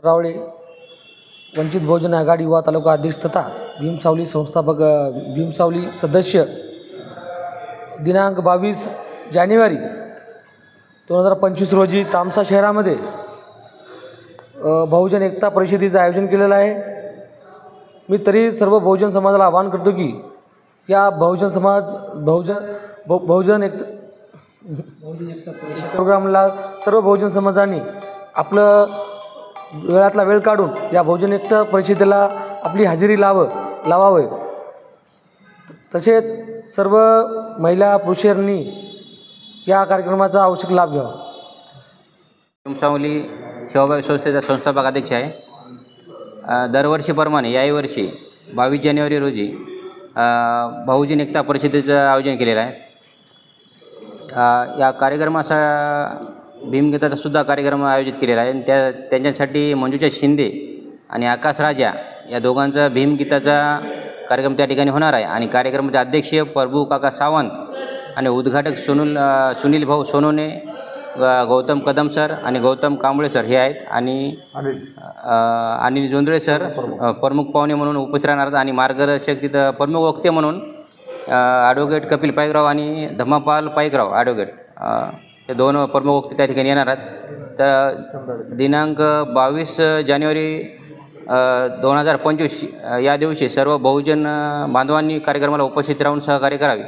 रावळे, वंचित बहुजन आघाडी युवा तालुका अध्यक्ष तथा भीमसावली संस्थापक भीमसावली सदस्य दिनांक 22 जानेवारी 2025 रोजी तामसा शहरामध्ये बहुजन एकता परिषदेचं आयोजन केलेलं आहे। मी तरी सर्व बहुजन समाजाला आवाहन करतो की या बहुजन एकता प्रोग्रामला सर्व बहुजन समाजाने आपलं वेळातला वेळ काढून या बहुजन एकता परिषदेला आपली हजेरी लावावे। तसेच सर्व महिला पुरुषांनी या कार्यक्रमाचा आवश्यक लाभ घ्यावा। भीमसावली सेवाभावी संस्थेचा संस्थापक अध्यक्ष आहे। दरवर्षीप्रमाणे याही वर्षी 22 जानेवारी रोजी बहुजन एकता परिषदेचं आयोजन केलेलं आहे। या कार्यक्रमाचा भीमगीताचा सुद्धा कार्यक्रम आयोजित केलेला आहे। त्यांच्यासाठी मंजुषा शिंदे आणि आकाश राजा या दोघांचा भीमगीताचा कार्यक्रम त्या ठिकाणी होणार आहे आणि कार्यक्रमाचे अध्यक्ष प्रभू काका सावंत आणि उद्घाटक सुनील भाऊ सोनोने, गौतम कदम सर आणि गौतम कांबळे सर हे आहेत आणि अनिल जोंधळे सर प्रमुख पाहुणे म्हणून उपस्थित राहणार आहेत आणि मार्गदर्शक तिथं प्रमुख वक्ते म्हणून ॲडव्होकेट कपिल पाईकराव आणि धम्मापाल पाईकराव ॲडव्होकेट हे दोन प्रमुख वक्ते त्या ठिकाणी येणार आहेत। तर दिनांक 22 जानेवारी 2025 या दिवशी सर्व बहुजन बांधवांनी कार्यक्रमाला उपस्थित राहून सहकार्य करावे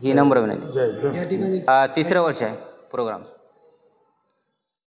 ही नम्र विनंती। तिसरं वर्ष आहे प्रोग्राम।